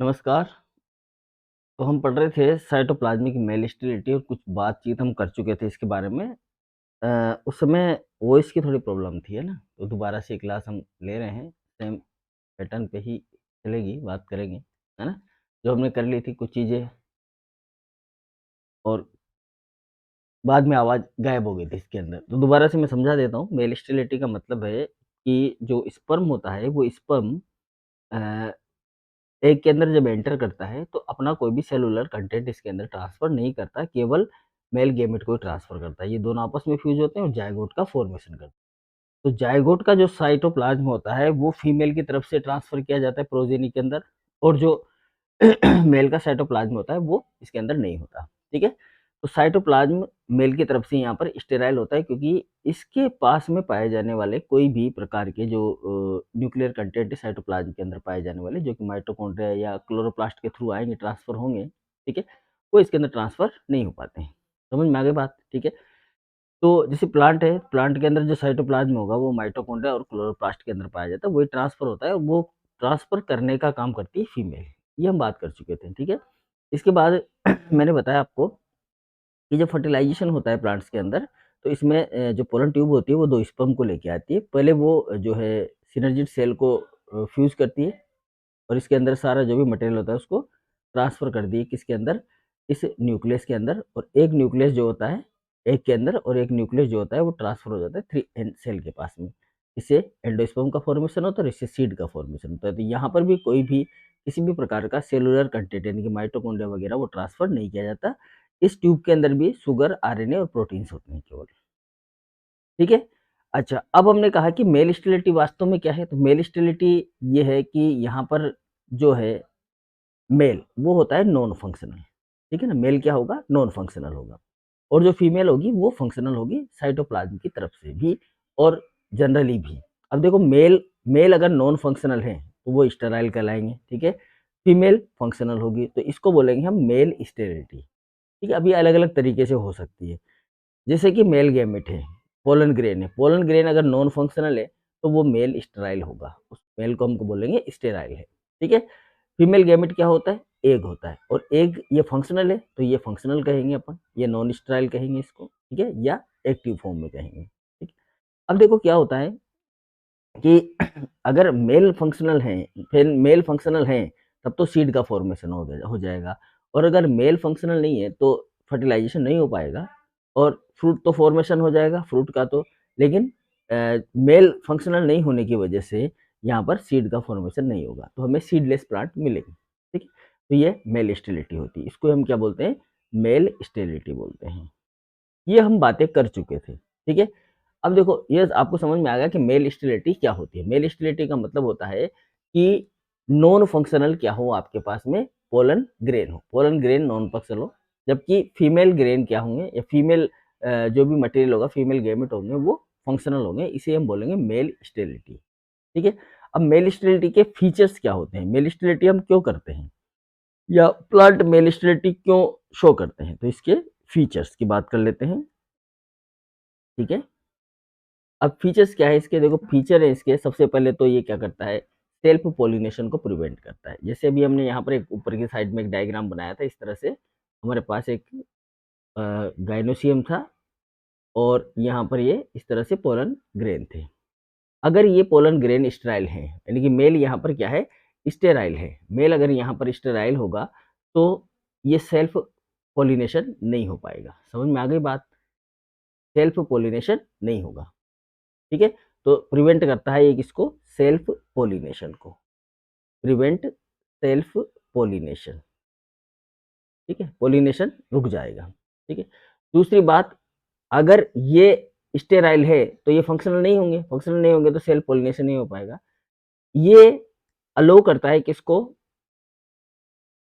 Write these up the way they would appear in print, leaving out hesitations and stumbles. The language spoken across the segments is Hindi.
नमस्कार। तो हम पढ़ रहे थे साइटोप्लाज्मिक मेल स्टेरिलिटी और कुछ बातचीत हम कर चुके थे इसके बारे में। उस समय वॉइस की थोड़ी प्रॉब्लम थी, है ना? तो दोबारा से क्लास हम ले रहे हैं, सेम पैटर्न पे ही चलेगी, बात करेंगे, है ना? जो हमने कर ली थी कुछ चीज़ें और बाद में आवाज़ गायब हो गई थी इसके अंदर। तो दोबारा से मैं समझा देता हूँ, मेल स्टेरिलिटी का मतलब है कि जो स्पर्म होता है, वो स्पर्म अ एग के अंदर जब एंटर करता है तो अपना कोई भी सेलुलर कंटेंट इसके अंदर ट्रांसफर नहीं करता, केवल मेल गैमेट को ही ट्रांसफर करता है। ये दोनों आपस में फ्यूज होते हैं और जायगोट का फॉर्मेशन करते हैं। तो जायगोट का जो साइटोप्लाज्म होता है वो फीमेल की तरफ से ट्रांसफर किया जाता है प्रोजेनी के अंदर, और जो मेल का साइटोप्लाज्म होता है वो इसके अंदर नहीं होता। ठीक है? तो साइटोप्लाज्म मेल की तरफ से यहाँ पर स्टेराइल होता है, क्योंकि इसके पास में पाए जाने वाले कोई भी प्रकार के जो न्यूक्लियर कंटेंट है साइटोप्लाज्म के अंदर पाए जाने वाले, जो कि माइटोकॉन्ड्रिया या क्लोरोप्लास्ट के थ्रू आएँगे, ट्रांसफ़र होंगे, ठीक है? वो इसके अंदर ट्रांसफ़र नहीं हो पाते हैं। समझ में आ गई बात? ठीक है? तो जैसे प्लांट है, प्लांट के अंदर जो साइटोप्लाज्म होगा वो माइटोकॉन्ड्रिया और क्लोरोप्लास्ट के अंदर पाया जाता है, वही ट्रांसफ़र होता है, और वो ट्रांसफ़र करने का काम करती है फीमेल। ये हम बात कर चुके थे, ठीक है? इसके बाद मैंने बताया आपको कि जब फर्टिलाइज़ेशन होता है प्लांट्स के अंदर, तो इसमें जो पोलन ट्यूब होती है वो 2 स्पर्म को लेके आती है। पहले वो जो है सिनर्जिड सेल को फ्यूज़ करती है, और इसके अंदर सारा जो भी मटेरियल होता है उसको ट्रांसफ़र कर दिए किसके अंदर, इस न्यूक्लियस के अंदर। और एक न्यूक्लियस जो होता है एग के अंदर, और एक न्यूक्लियस जो होता है वो ट्रांसफ़र हो जाता है 3 एंड सेल के पास में। इससे एंडोस्पर्म का फॉर्मेशन होता है और इससे सीड का फॉर्मेशन होता है। तो यहाँ पर भी कोई भी किसी भी प्रकार का सेलुलर कंटेंट यानी कि माइटोकॉन्ड्रिया वगैरह वो ट्रांसफ़र नहीं किया जाता। इस ट्यूब के अंदर भी शुगर, आरएनए और प्रोटीन्स होते हैं केवल। ठीक है? अच्छा, अब हमने कहा कि मेल स्टेरिलिटी वास्तव में क्या है? तो मेल स्टेरिलिटी ये है कि यहाँ पर जो है मेल वो होता है नॉन फंक्शनल, ठीक है ना? मेल क्या होगा? नॉन फंक्शनल होगा, और जो फीमेल होगी वो फंक्शनल होगी साइटोप्लाज्म की तरफ से भी और जनरली भी। अब देखो, मेल मेल अगर नॉन फंक्शनल है तो वो स्टेराइल कहलाएँगे, ठीक है? फीमेल फंक्शनल होगी तो इसको बोलेंगे हम मेल स्टेरिलिटी, ठीक है? अब ये अलग-अलग तरीके से हो सकती है। जैसे कि मेल गैमेट है, पोलन ग्रेन है, पोलन ग्रेन अगर नॉन फंक्शनल है तो वो मेल स्टेराइल होगा, उस मेल को हमको बोलेंगे स्टेराइल है, ठीक है? फीमेल गैमेट क्या होता है? एग होता है, और एग ये फंक्शनल है तो ये फंक्शनल कहेंगे अपन, ये नॉन स्टेराइल कहेंगे इसको, ठीक है? या एक्टिव फॉर्म में कहेंगे, ठीक है? अब देखो क्या होता है कि अगर मेल फंक्शनल है, फिर मेल फंक्शनल है, तब तो सीड का फॉर्मेशन हो जाएगा, और अगर मेल फंक्शनल नहीं है तो फर्टिलाइजेशन नहीं हो पाएगा, और फ्रूट तो फॉर्मेशन हो जाएगा फ्रूट का तो, लेकिन मेल फंक्शनल नहीं होने की वजह से यहाँ पर सीड का फॉर्मेशन नहीं होगा, तो हमें सीडलेस प्लांट मिलेंगे, ठीक है? तो ये मेल स्टेरिलिटी होती है, इसको हम क्या बोलते हैं? मेल स्टेरिलिटी बोलते हैं। ये हम बातें कर चुके थे, ठीक है? अब देखो, ये आपको समझ में आ गया कि मेल स्टेरिलिटी क्या होती है। मेल स्टेरिलिटी का मतलब होता है कि नॉन फंक्शनल क्या हो आपके पास में, पोलन ग्रेन हो, पोलन ग्रेन नॉन फंक्शनल हो, जबकि फीमेल ग्रेन क्या होंगे, या फीमेल जो भी मटेरियल होगा, फीमेल गैमेट होंगे वो फंक्शनल होंगे, इसे हम बोलेंगे मेल स्टेरिलिटी, ठीक है? अब मेल स्टेरिलिटी के फीचर्स क्या होते हैं? मेल स्टेरिलिटी हम क्यों करते हैं, या प्लांट मेल स्टेरिलिटी क्यों शो करते हैं? तो इसके फीचर्स की बात कर लेते हैं, ठीक है? अब फीचर्स क्या है इसके? देखो, फीचर है इसके, सबसे पहले तो ये क्या करता है? सेल्फ पॉलिनेशन को प्रिवेंट करता है। जैसे अभी हमने यहाँ पर एक ऊपर की साइड में एक डायग्राम बनाया था, इस तरह से हमारे पास एक गाइनोसियम था, और यहाँ पर ये इस तरह से पोलन ग्रेन थे। अगर ये पोलन ग्रेन स्टेराइल है, यानी कि मेल यहाँ पर क्या है? स्टेराइल है। मेल अगर यहाँ पर स्टेराइल होगा तो ये सेल्फ पॉलिनेशन नहीं हो पाएगा। समझ में आ गई बात? सेल्फ पॉलिनेशन नहीं होगा, ठीक है? तो प्रिवेंट करता है ये किसको? सेल्फ पॉलिनेशन को। प्रिवेंट सेल्फ पॉलिनेशन, ठीक है? पॉलिनेशन रुक जाएगा, ठीक है? दूसरी बात, अगर ये स्टेराइल है तो ये फंक्शनल नहीं होंगे, फंक्शनल नहीं होंगे तो सेल्फ पॉलिनेशन नहीं हो पाएगा। ये अलो करता है किसको?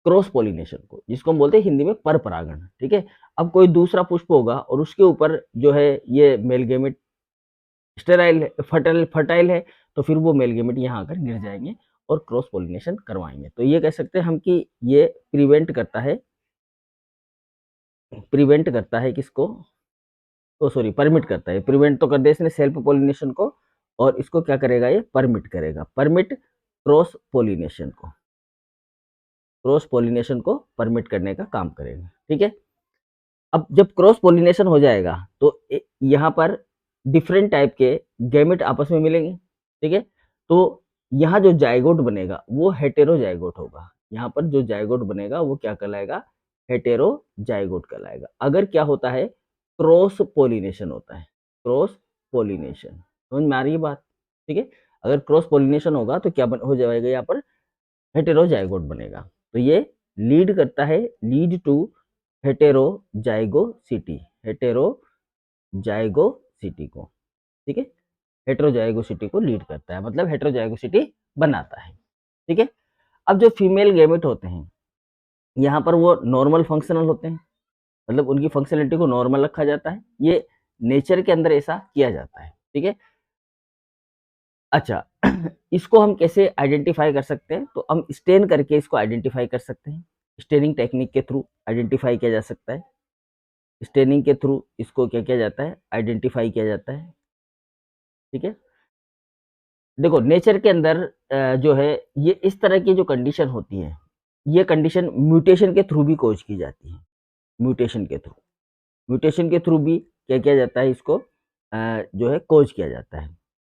क्रॉस पॉलिनेशन को, जिसको हम बोलते हैं हिंदी में परपरागण, ठीक है? अब कोई दूसरा पुष्प होगा और उसके ऊपर जो है ये मेल गेमेट स्टेराइल है, फर्टाइल है, तो फिर वो मेल गेमेट यहाँ आकर गिर जाएँगे और क्रॉस पॉलिनेशन करवाएँगे। तो ये कह सकते हैं हम कि ये प्रिवेंट करता है किसको? ओह सॉरी, परमिट करता है। प्रिवेंट तो कर दिया इसने सेल्फ पॉलिनेशन को, और इसको क्या करेगा? ये परमिट करेगा, परमिट क्रॉस पॉलिनेशन को। क्रॉस पॉलिनेशन को परमिट करने का काम करेगा। ठीक है, अब जब क्रॉस पॉलिनेशन हो जाएगा तो यहाँ पर डिफरेंट टाइप के गैमेट आपस में मिलेंगे। ठीक है, तो यहाँ जो जाइगोट बनेगा वो हेटेरोजाइगोट होगा। यहाँ पर जो जाइगोट बनेगा वो क्या कहलाएगा? हेटेरोजाइगोट कहलाएगा। अगर क्या होता है? क्रॉस पॉलिनेशन होता है, क्रॉस पॉलिनेशन। समझ में आ रही है बात? ठीक है, अगर क्रॉस पॉलिनेशन होगा तो क्या हो जाएगा? यहाँ पर हेटेरोजाइगोट बनेगा। तो ये लीड करता है, लीड टू हेटेरोजाइगोसिटी, हेटेरोजाइगोसिटी को। ठीक है, हेटेरोजाइगोसिटी को लीड करता है, मतलब हेटेरोजाइगोसिटी बनाता है। ठीक है, अब जो फीमेल गैमेट होते हैं यहाँ पर वो नॉर्मल फंक्शनल होते हैं, मतलब उनकी फंक्शनलिटी को नॉर्मल रखा जाता है। ये नेचर के अंदर ऐसा किया जाता है। ठीक है, अच्छा इसको हम कैसे आइडेंटिफाई कर सकते हैं? तो हम स्टेन करके इसको आइडेंटिफाई कर सकते हैं। स्टेनिंग टेक्निक के थ्रू आइडेंटिफाई किया जा सकता है। स्टेनिंग के थ्रू इसको क्या किया जाता है? आइडेंटिफाई किया जाता है। ठीक है, देखो नेचर के अंदर जो है ये इस तरह की जो कंडीशन होती है, ये कंडीशन म्यूटेशन के थ्रू भी कोज की जाती है। म्यूटेशन के थ्रू, म्यूटेशन के थ्रू भी क्या किया जाता है? इसको जो है कोज किया जाता है।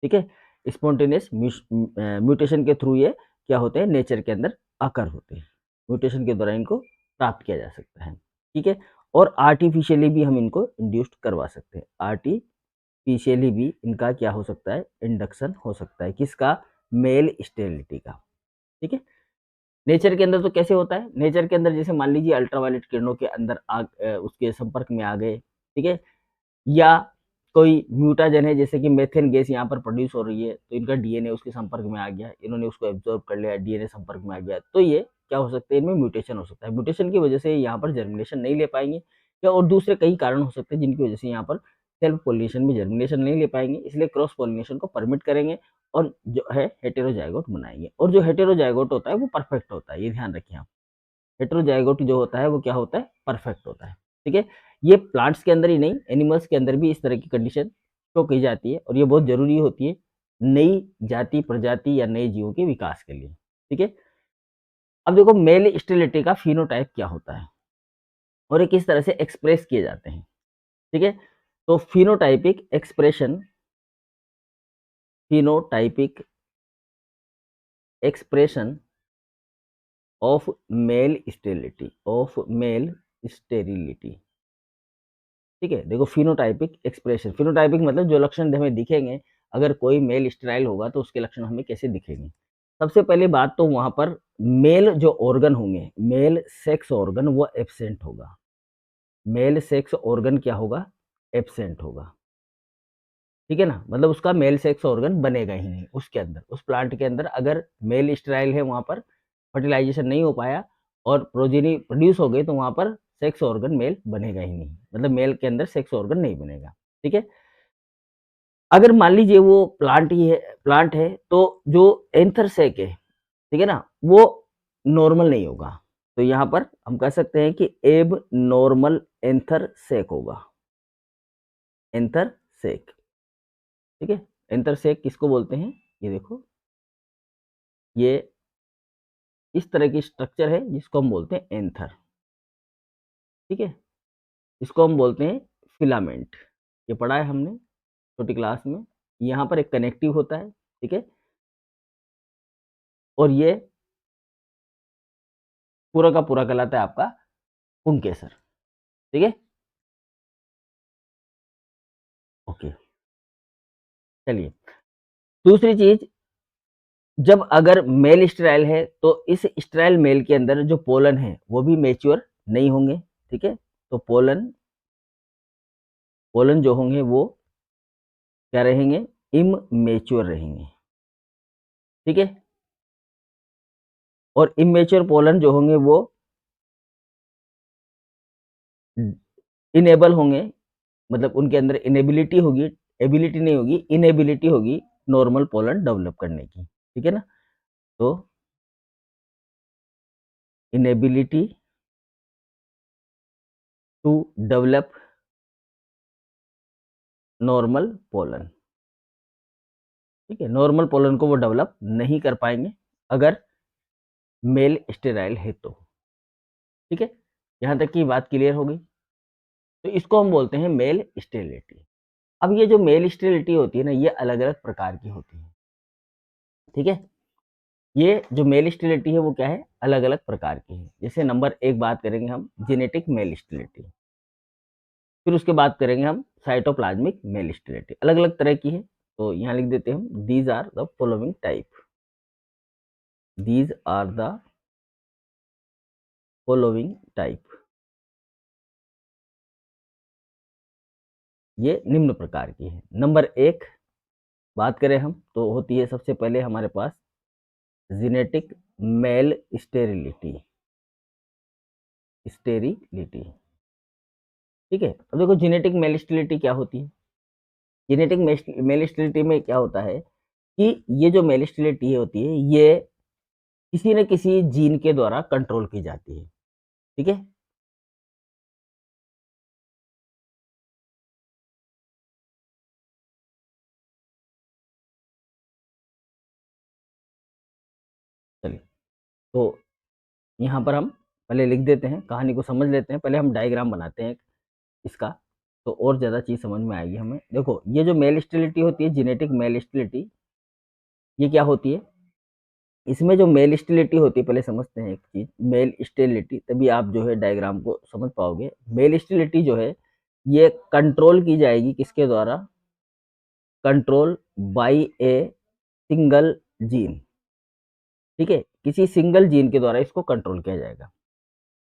ठीक है, स्पॉन्टेनियस म्यूटेशन के थ्रू ये क्या होते हैं? नेचर के अंदर आकर होते हैं। म्यूटेशन के द्वारा इनको प्राप्त किया जा सकता है। ठीक है, और आर्टिफिशियली भी हम इनको इंड्यूस्ड करवा सकते हैं। आर्टिफिशियली भी इनका क्या हो सकता है? इंडक्शन हो सकता है। किसका? मेल स्टेरिलिटी का। ठीक है, नेचर के अंदर तो कैसे होता है? नेचर के अंदर जैसे मान लीजिए अल्ट्रावायलेट किरणों के अंदर उसके संपर्क में आ गए। ठीक है, या कोई म्यूटाजन है, जैसे कि मेथेन गैस यहाँ पर प्रोड्यूस हो रही है, तो इनका डीएनए उसके संपर्क में आ गया, इन्होंने उसको एब्जॉर्ब कर लिया, डीएनए संपर्क में आ गया, तो ये क्या हो सकता है? इनमें म्यूटेशन हो सकता है। म्यूटेशन की वजह से यहाँ पर जर्मिनेशन नहीं ले पाएंगे, या और दूसरे कई कारण हो सकते हैं जिनकी वजह से यहाँ पर सेल्फ पोलिनेशन में जर्मिनेशन नहीं ले पाएंगे, इसलिए क्रॉस पोलिनेशन को परमिट करेंगे और जो है हेटेरोजाइगोट बनाएंगे। और जो हेटेरोजाइगोट होता है वो परफेक्ट होता है, ये ध्यान रखें आप। हेटेरोजाइगोट जो होता है वो क्या होता है? परफेक्ट होता है। ठीक है, ये प्लांट्स के अंदर ही नहीं, एनिमल्स के अंदर भी इस तरह की कंडीशन शो की जाती है, और ये बहुत जरूरी होती है नई जाति, प्रजाति या नए जीवों के विकास के लिए। ठीक है, अब देखो मेल स्टेरिलिटी का फिनोटाइप क्या होता है और ये किस तरह से एक्सप्रेस किए जाते हैं। ठीक है, तो phenotypic expression, phenotypic expression of male sterility, of male sterility. ठीक है, देखो फिनोटाइपिक एक्सप्रेशन, फिनोटाइपिक मतलब जो लक्षण हमें दिखेंगे, अगर कोई मेल स्टेराइल होगा तो उसके लक्षण हमें कैसे दिखेंगे। सबसे पहली बात तो वहां पर मेल जो ऑर्गन होंगे, मेल सेक्स ऑर्गन, वो एब्सेंट होगा। मेल सेक्स ऑर्गन क्या होगा? एब्सेंट होगा। ठीक है ना, मतलब उसका मेल सेक्स ऑर्गन बनेगा ही नहीं उसके अंदर, उस प्लांट के अंदर। अगर मेल स्टेराइल है, वहां पर फर्टिलाइजेशन नहीं हो पाया और प्रोजेनी प्रोड्यूस हो गई, तो वहां पर सेक्स ऑर्गन मेल बनेगा ही नहीं, मतलब मेल के अंदर सेक्स ऑर्गन नहीं बनेगा। ठीक है, अगर मान लीजिए वो प्लांट ही है, प्लांट है, तो जो एंथर सेक है, ठीक है ना, वो नॉर्मल नहीं होगा। तो यहाँ पर हम कह सकते हैं कि एब नॉर्मल एंथर सेक होगा, एंथर सेक। ठीक है, एंथर सेक किसको बोलते हैं? ये देखो, ये इस तरह की स्ट्रक्चर है जिसको हम बोलते हैं एंथर। ठीक है, इसको हम बोलते हैं फिलामेंट। ये पढ़ा है हमने छोटी क्लास में। यहाँ पर एक कनेक्टिव होता है। ठीक है, और ये पूरा का पूरा कहलाता है आपका पुंकेसर। ठीक है, ओके, चलिए दूसरी चीज, जब अगर मेल स्टेराइल है तो इस स्टेराइल मेल के अंदर जो पोलन है वो भी मैच्योर नहीं होंगे। ठीक है, तो पोलन, पोलन जो होंगे वो क्या रहेंगे? इममेच्योर रहेंगे। ठीक है, और इमेच्योर पोलन जो होंगे वो इनेबल होंगे, मतलब उनके अंदर इनेबिलिटी होगी, एबिलिटी नहीं होगी, इनेबिलिटी होगी नॉर्मल पोलन डेवलप करने की। ठीक है ना, तो inability to develop normal pollen. ठीक है, नॉर्मल पोलन को वो डेवलप नहीं कर पाएंगे अगर मेल स्टेराइल है तो। ठीक है, यहाँ तक की बात क्लियर हो गई। तो इसको हम बोलते हैं मेल स्टेरिलिटी। अब ये जो मेल स्टेरिलिटी होती है ना, ये अलग अलग प्रकार की होती है। ठीक है, ये जो मेल स्टेरिलिटी है वो क्या है, अलग अलग प्रकार की है। जैसे नंबर एक बात करेंगे हम जेनेटिक मेल स्टेरिलिटी, फिर उसके बाद करेंगे हम साइटोप्लाज्मिक मेल स्टेरिलिटी, अलग अलग तरह की है। तो यहाँ लिख देते हैं हम, these are the following type, these are the following type, ये निम्न प्रकार की है। नंबर एक बात करें हम तो होती है सबसे पहले हमारे पास जेनेटिक मेल स्टेरिलिटी, स्टेरिलिटी। ठीक है, अब देखो जेनेटिक मेल स्टेरिलिटी क्या होती है। जेनेटिक मेल स्टेरिलिटी में क्या होता है कि ये जो मेल स्टेरिलिटी होती है ये किसी न किसी जीन के द्वारा कंट्रोल की जाती है। ठीक है, चलिए तो यहाँ पर हम पहले लिख देते हैं, कहानी को समझ लेते हैं। पहले हम डायग्राम बनाते हैं इसका, तो और ज़्यादा चीज़ समझ में आएगी हमें। देखो ये जो मेल स्टेरिलिटी होती है, जेनेटिक मेल स्टेरिलिटी, ये क्या होती है, इसमें जो मेल स्टेरिलिटी होती है, पहले समझते हैं एक चीज़, मेल स्टेरिलिटी, तभी आप जो है डायग्राम को समझ पाओगे। मेल स्टेरिलिटी जो है ये कंट्रोल की जाएगी किसके द्वारा, control by a single gene. ठीक है, किसी सिंगल जीन के द्वारा इसको कंट्रोल किया जाएगा।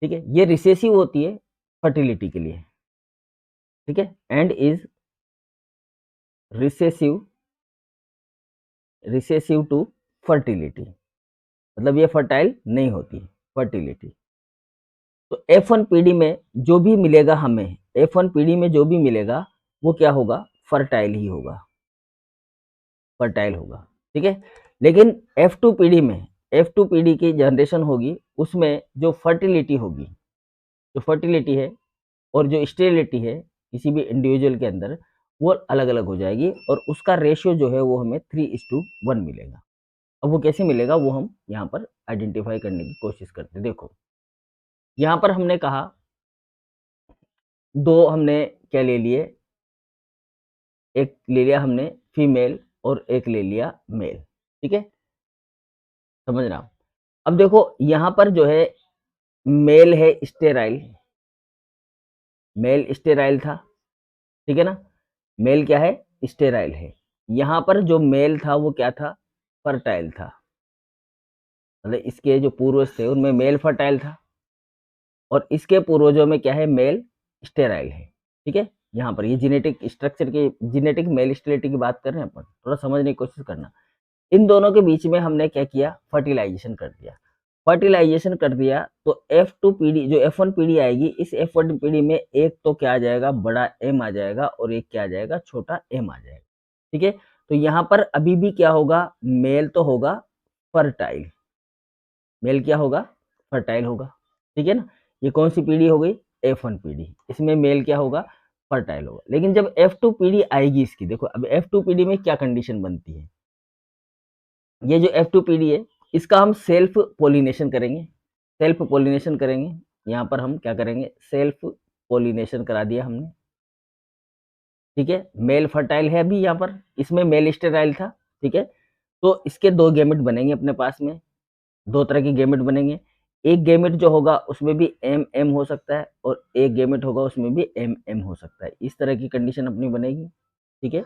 ठीक है, ये रिसेसिव होती है फर्टिलिटी के लिए। ठीक है, and is recessive, recessive to fertility, मतलब ये फर्टाइल नहीं होती, फर्टिलिटी। तो F1 पीढ़ी में जो भी मिलेगा हमें, F1 पीढ़ी में जो भी मिलेगा वो क्या होगा, फर्टाइल ही होगा, फर्टाइल होगा। ठीक है, लेकिन F2 पीढ़ी में, F2 पीढ़ी की जनरेशन होगी उसमें जो फर्टिलिटी होगी, जो फर्टिलिटी है और जो स्टेरिलिटी है किसी भी इंडिविजुअल के अंदर, वो अलग अलग हो जाएगी और उसका रेशियो जो है वो हमें 3:1 मिलेगा। अब वो कैसे मिलेगा वो हम यहाँ पर आइडेंटिफाई करने की कोशिश करते हैं। देखो यहाँ पर हमने कहा दो हमने क्या ले लिए, एक ले लिया हमने फीमेल और एक ले लिया मेल। ठीक है, समझ रहा हूँ। अब देखो यहाँ पर जो है मेल है स्टेराइल, मेल स्टेराइल था। ठीक है ना, मेल क्या है, स्टेराइल है। यहाँ पर जो मेल था वो क्या था, फर्टाइल था, मतलब इसके जो पूर्वज थे उनमें मेल फर्टाइल था और इसके पूर्वजों में क्या है, मेल स्टेराइल है। ठीक है, यहाँ पर ये जेनेटिक स्ट्रक्चर की, जेनेटिक मेल स्टेरिलिटी की बात कर रहे हैं अपन, थोड़ा समझने की कोशिश करना। इन दोनों के बीच में हमने क्या किया, फर्टिलाइजेशन कर दिया। फर्टिलाइजेशन कर दिया तो F2 पीढ़ी, जो F1 पीढ़ी आएगी, इस F1 पीढ़ी में एक तो क्या आ जाएगा, बड़ा M आ जाएगा और एक क्या आ जाएगा, छोटा M आ जाएगा। ठीक है, तो यहाँ पर अभी भी क्या होगा, मेल तो होगा फर्टाइल, मेल क्या होगा, फर्टाइल होगा। ठीक है ना, ये कौन सी पीढ़ी हो गई, F1 पीढ़ी, इसमें मेल क्या होगा, फर्टाइल होगा। लेकिन जब F2 पीढ़ी आएगी इसकी, देखो अब F2 पीढ़ी में क्या कंडीशन बनती है, ये जो F2 पीढ़ी है इसका हम सेल्फ पोलिनेशन करेंगे, सेल्फ पोलिनेशन करेंगे। यहाँ पर हम क्या करेंगे, सेल्फ पोलिनेशन करा दिया हमने। ठीक है, मेल फर्टाइल है अभी यहाँ पर, इसमें मेल स्टेराइल था। ठीक है, तो इसके दो गैमेट बनेंगे अपने पास में, दो तरह के गैमेट बनेंगे। एक गैमेट जो होगा उसमें भी एम एम हो सकता है और एक गैमेट होगा उसमें भी एम एम हो सकता है, इस तरह की कंडीशन अपनी बनेगी। ठीक है,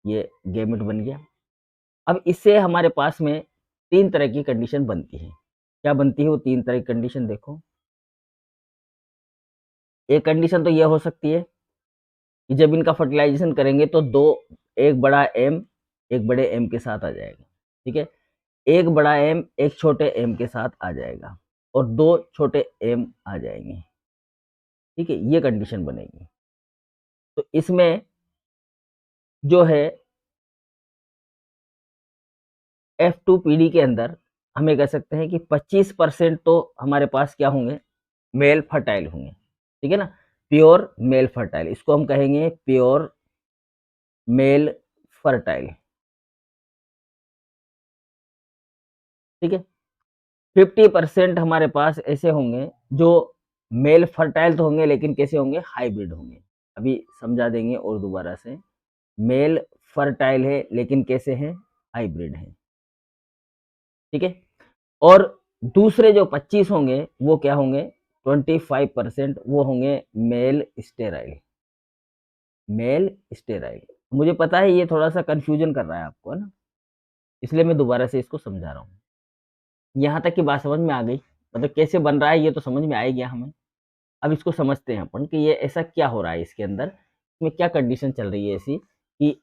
ये गैमेट बन गया। अब इससे हमारे पास में तीन तरह की कंडीशन बनती है। क्या बनती है वो तीन तरह की कंडीशन, देखो। एक कंडीशन तो ये हो सकती है कि जब इनका फर्टिलाइजेशन करेंगे तो दो, एक बड़ा एम एक बड़े एम के साथ आ जाएगा। ठीक है, एक बड़ा एम एक छोटे एम के साथ आ जाएगा और दो छोटे एम आ जाएंगे। ठीक है, ये कंडीशन बनेगी। तो इसमें जो है F2 पीढ़ी के अंदर हमें कह सकते हैं कि 25% तो हमारे पास क्या होंगे, मेल फर्टाइल होंगे। ठीक है ना, प्योर मेल फर्टाइल, इसको हम कहेंगे प्योर मेल फर्टाइल। ठीक है, 50% हमारे पास ऐसे होंगे जो मेल फर्टाइल तो होंगे लेकिन कैसे होंगे, हाइब्रिड होंगे। अभी समझा देंगे और दोबारा से, मेल फर्टाइल है लेकिन कैसे हैं, हाइब्रिड हैं, ठीक है। और दूसरे जो 25 होंगे वो क्या होंगे, 25% वो होंगे मेल स्टेराइल, मेल स्टेराइल। मुझे पता है ये थोड़ा सा कंफ्यूजन कर रहा है आपको, है ना, इसलिए मैं दोबारा से इसको समझा रहा हूँ। यहाँ तक की बात समझ में आ गई, मतलब कैसे बन रहा है ये तो समझ में आ ही गया हमें। अब इसको समझते हैं अपन कि ये ऐसा क्या हो रहा है इसके अंदर, इसमें क्या कंडीशन चल रही है ऐसी कि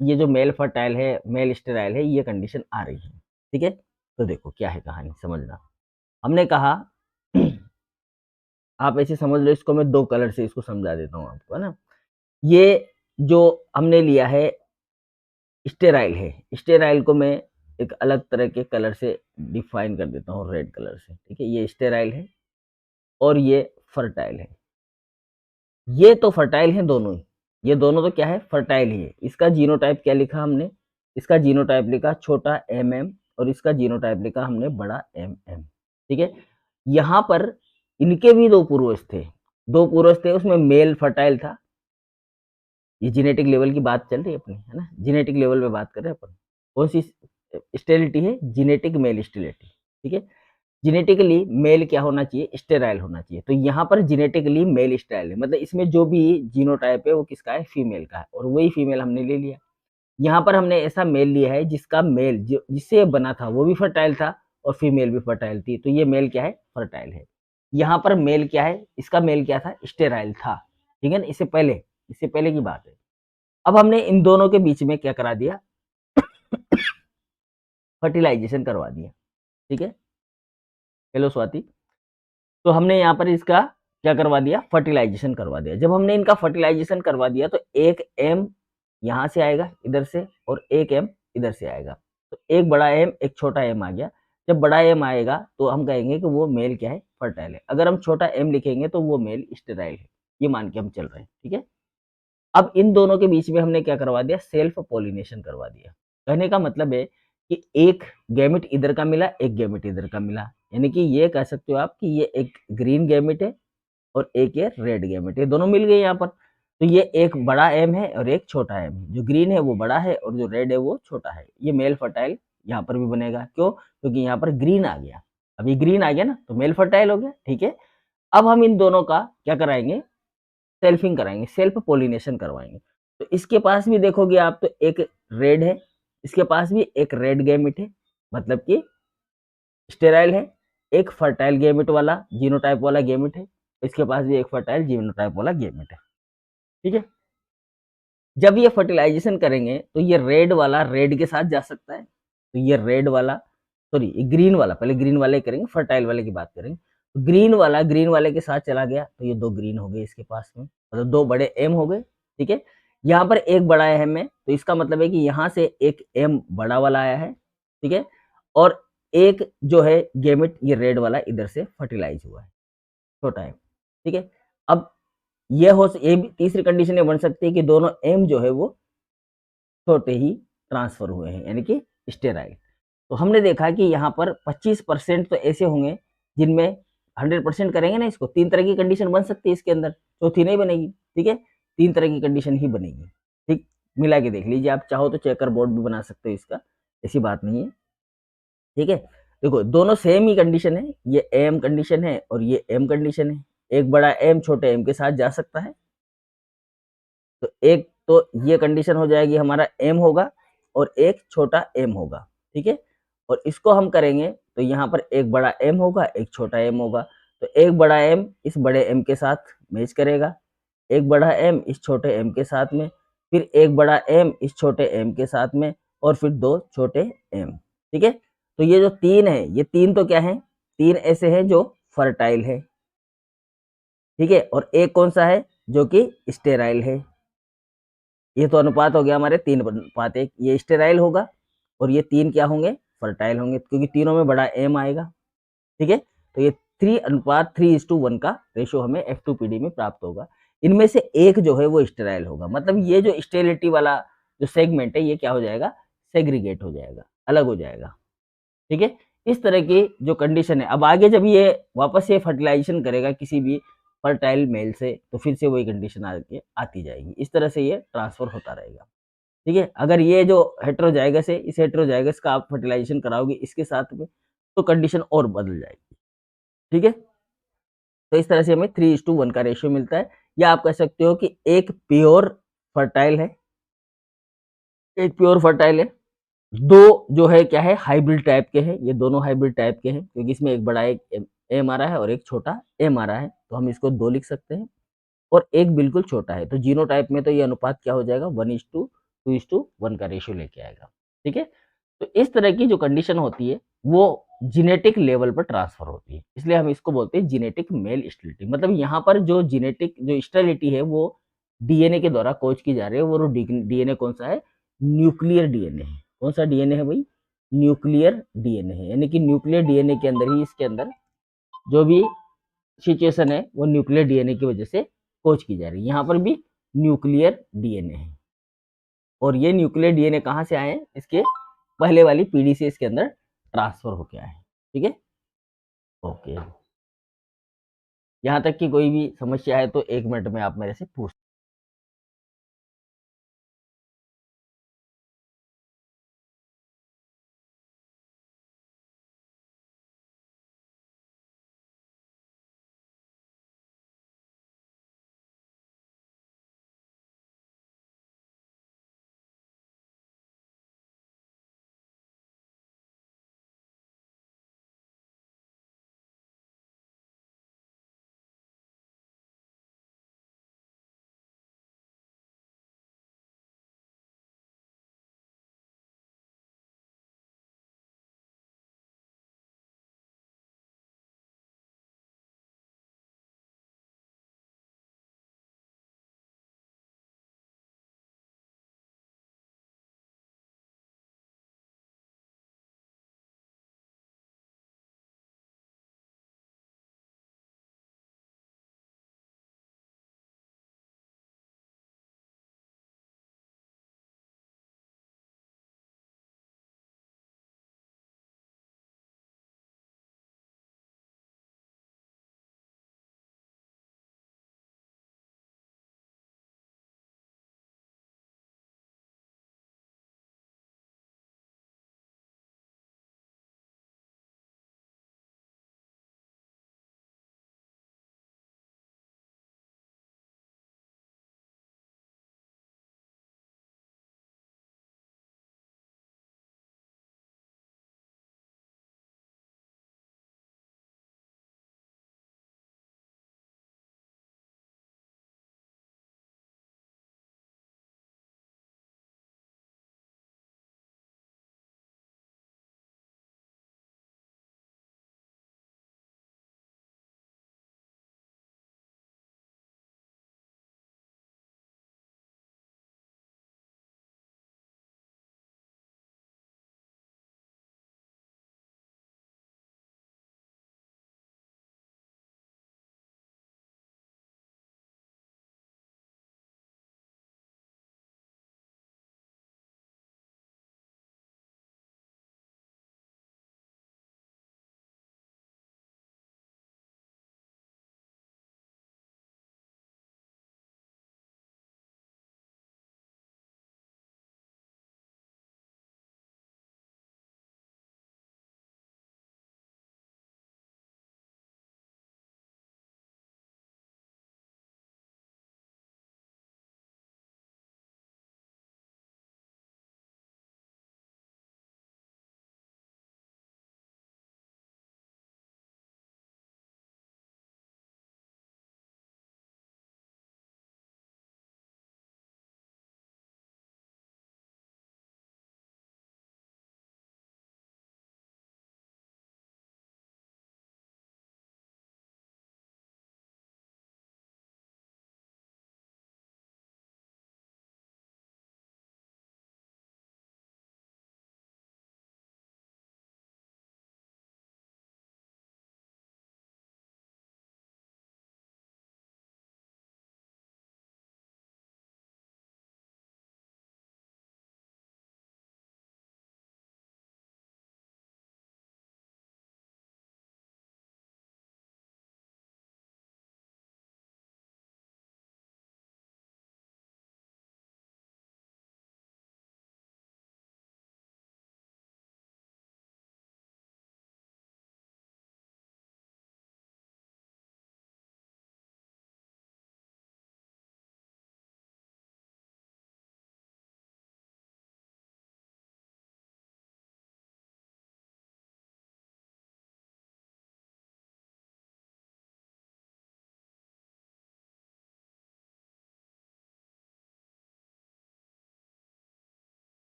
ये जो मेल फर्टाइल है, मेल स्टेराइल है, ये कंडीशन आ रही है, ठीक है। तो देखो क्या है कहानी, समझना। हमने कहा आप ऐसे समझ लो इसको, मैं दो कलर से इसको समझा देता हूँ आपको, है ना। ये जो हमने लिया है स्टेराइल है, स्टेराइल को मैं एक अलग तरह के कलर से डिफाइन कर देता हूँ, रेड कलर से, ठीक है। ये स्टेराइल है और ये फर्टाइल है। ये तो फर्टाइल हैं दोनों ही, ये दोनों तो क्या है, फर्टाइल ही है। इसका जीनोटाइप क्या लिखा हमने, इसका जीनोटाइप लिखा छोटा एम और इसका जीनोटाइप लिखा हमने बड़ा एम, ठीक है। यहाँ पर इनके भी दो पूर्वज थे, दो पूर्वज थे, उसमें मेल फर्टाइल था। ये जेनेटिक लेवल की बात चल रही है अपनी, है ना, जेनेटिक लेवल पे बात कर रहे हैं अपन। कौन सी स्टेरिलिटी है, जेनेटिक मेल स्टेरिलिटी, ठीक है। जेनेटिकली मेल क्या होना चाहिए, स्टेराइल होना चाहिए। तो यहाँ पर जेनेटिकली मेल स्टेराइल है, मतलब इसमें जो भी जीनोटाइप है वो किसका है, फीमेल का है, और वही फीमेल हमने ले लिया। यहाँ पर हमने ऐसा मेल लिया है जिसका मेल जिससे ये बना था वो भी फर्टाइल था और फीमेल भी फर्टाइल थी, तो ये मेल क्या है, फर्टाइल है। यहाँ पर मेल क्या है, इसका मेल क्या था, स्टेराइल था, ठीक है ना, इससे पहले की बात है। अब हमने इन दोनों के बीच में क्या करा दिया, फर्टिलाइजेशन करवा दिया, ठीक है। हेलो स्वाति। तो हमने यहाँ पर इसका क्या करवा दिया, फर्टिलाइजेशन करवा दिया। जब हमने इनका फर्टिलाइजेशन करवा दिया तो एक एम यहाँ से आएगा इधर से और एक एम इधर से आएगा, तो एक बड़ा एम एक छोटा एम आ गया। जब बड़ा एम आएगा तो हम कहेंगे कि वो मेल क्या है, फर्टाइल है। अगर हम छोटा एम लिखेंगे तो वो मेल स्टेराइल है, ये मान के हम चल रहे हैं, ठीक है। अब इन दोनों के बीच में हमने क्या करवा दिया, सेल्फ पोलिनेशन करवा दिया। कहने का मतलब है कि एक गैमेट इधर का मिला, एक गैमेट इधर का मिला, यानी कि ये कह सकते हो आप कि ये एक ग्रीन गैमेट है और एक ये रेड गैमेट है, दोनों मिल गए यहाँ पर। तो ये एक बड़ा एम है और एक छोटा एम है, जो ग्रीन है वो बड़ा है और जो रेड है वो छोटा है। ये मेल फर्टाइल यहाँ पर भी बनेगा, क्यों, क्योंकि यहाँ पर ग्रीन आ गया। अब ये ग्रीन आ गया ना तो मेल फर्टाइल हो गया, ठीक है। अब हम इन दोनों का क्या कराएंगे, सेल्फिंग कराएंगे, सेल्फ पोलिनेशन करवाएंगे। तो इसके पास भी देखोगे आप तो एक रेड है, इसके पास भी एक रेड गैमेट है, मतलब कि स्टेराइल है। एक फर्टाइल गैमेट वाला जीनोटाइप वाला गैमेट है, इसके पास भी एक फर्टाइल जीनोटाइप वाला गैमेट है, ठीक है। जब ये फर्टिलाइजेशन करेंगे तो ये रेड वाला रेड के साथ जा सकता है, तो ये रेड वाला, सॉरी ये ग्रीन वाला, पहले ग्रीन वाले करेंगे, फर्टाइल वाले की बात करेंगे। तो ग्रीन वाला ग्रीन वाले के साथ चला गया, तो ये दो ग्रीन हो गए इसके पास में, मतलब दो बड़े एम हो गए, ठीक है। यहाँ पर एक बड़ा एम है, तो इसका मतलब है कि यहाँ से एक एम बड़ा वाला आया है, ठीक है। और एक जो है गेमेट ये रेड वाला इधर से फर्टिलाइज हुआ है, छोटा एम, ठीक है। अब ये भी तीसरी कंडीशन ये बन सकती है कि दोनों एम जो है वो छोटे ही ट्रांसफर हुए हैं, यानी कि स्टेराइल। तो हमने देखा कि यहाँ पर 25% तो ऐसे होंगे जिनमें 100% करेंगे ना इसको, तीन तरह की कंडीशन बन सकती है इसके अंदर, चौथी नहीं बनेगी, ठीक है। तीन तरह की कंडीशन ही बनेगी, ठीक। मिला के देख लीजिए, आप चाहो तो चेकर बोर्ड भी बना सकते हो इसका, ऐसी बात नहीं है, ठीक है। देखो दोनों सेम ही कंडीशन है, ये एम कंडीशन है और ये एम कंडीशन है। एक बड़ा एम छोटे एम के साथ जा सकता है, तो एक तो ये कंडीशन हो जाएगी, हमारा एम होगा और एक छोटा एम होगा, ठीक है। और इसको हम करेंगे तो यहाँ पर एक बड़ा एम होगा एक छोटा एम होगा, तो एक बड़ा एम इस बड़े एम के साथ मैच करेगा, एक बड़ा एम इस छोटे एम के साथ में, फिर एक बड़ा एम इस छोटे एम के साथ में, और फिर दो छोटे एम, ठीक है। तो ये जो तीन है, ये तीन तो क्या है, तीन ऐसे हैं जो फर्टाइल है, ठीक है। और एक कौन सा है जो कि स्टेराइल है। ये तो अनुपात हो गया हमारे 3:1, ये स्टेराइल होगा और ये तीन क्या होंगे, फर्टाइल होंगे, क्योंकि तीनों में बड़ा एम आएगा, ठीक है। तो ये 3:3:1 का रेशो हमें F2PD में प्राप्त होगा। इनमें से एक जो है वो स्टेराइल होगा, मतलब ये जो स्टेरिलिटी वाला जो सेगमेंट है ये क्या हो जाएगा, सेग्रीगेट हो जाएगा, अलग हो जाएगा, ठीक है। इस तरह की जो कंडीशन है, अब आगे जब ये वापस से फर्टिलाइजेशन करेगा किसी भी फर्टाइल मेल से, तो फिर से वही कंडीशन आके आती जाएगी। इस तरह से ये ट्रांसफर होता रहेगा। ठीक है, अगर ये जो हेटेरोजाइगस है, इस हेटेरोजाइगस का आप फर्टिलाइजेशन कराओगे इसके साथ में, तो कंडीशन और बदल जाएगी। ठीक है, तो इस तरह से हमें 3:1 का रेशियो मिलता है, या आप कह सकते हो कि एक प्योर फर्टाइल है, एक प्योर फर्टाइल है, दो जो है क्या है, हाइब्रिड टाइप के हैं। ये दोनों हाइब्रिड टाइप के हैं, क्योंकि इसमें एक बड़ा एक एम आ रहा है और एक छोटा एम आ रहा है, तो हम इसको 2 लिख सकते हैं, और एक बिल्कुल छोटा है। तो जीनोटाइप में तो ये अनुपात क्या हो जाएगा, 1:2:1 का रेशियो लेके आएगा। ठीक है, तो इस तरह की जो कंडीशन होती है वो जेनेटिक लेवल पर ट्रांसफर होती है, इसलिए हम इसको बोलते हैं जेनेटिक मेल स्टेरिलिटी। मतलब यहाँ पर जो जेनेटिक जो स्टेरिलिटी है वो डीएनए के द्वारा कोच की जा रही है, वो डीएनए कौन सा है, न्यूक्लियर डीएनए है। कौन सा डीएनए है भाई, न्यूक्लियर डीएनए है, यानी कि न्यूक्लियर डीएनए के अंदर ही इसके अंदर जो भी सिचुएशन है वो न्यूक्लियर डीएनए की वजह से कोच की जा रही है। यहाँ पर भी न्यूक्लियर डीएनए है, और ये न्यूक्लियर डीएनए कहाँ से आए हैं, इसके पहले वाली पीढ़ी से इसके अंदर ट्रांसफर होके आए हैं। ठीक है, ओके। यहाँ तक की कोई भी समस्या है तो 1 मिनट में आप मेरे से पूछ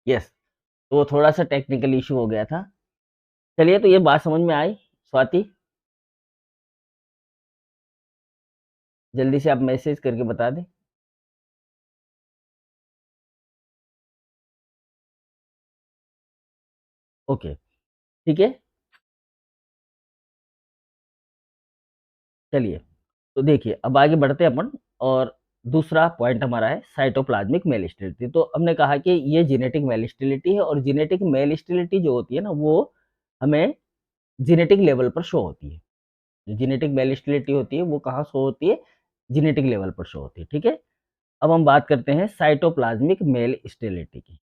यस, तो वो थोड़ा-सा टेक्निकल इश्यू हो गया था। चलिए, तो ये बात समझ में आई स्वाति? जल्दी से आप मैसेज करके बता दें। ओके, ठीक है? चलिए, तो देखिए अब आगे बढ़ते हैं अपन, और दूसरा पॉइंट हमारा है साइटोप्लाज्मिक मेल स्टेरिलिटी। तो हमने कहा कि ये जेनेटिक मेल स्टेरिलिटी है, और जेनेटिक मेल स्टेरिलिटी जो होती है ना, वो हमें जेनेटिक लेवल पर शो होती है। जो जेनेटिक मेल स्टेरिलिटी होती है वो कहाँ शो होती है? जेनेटिक लेवल पर शो होती है, ठीक है? अब हम बात करते हैं साइटोप्लाज्मिक मेल स्टेरिलिटी की।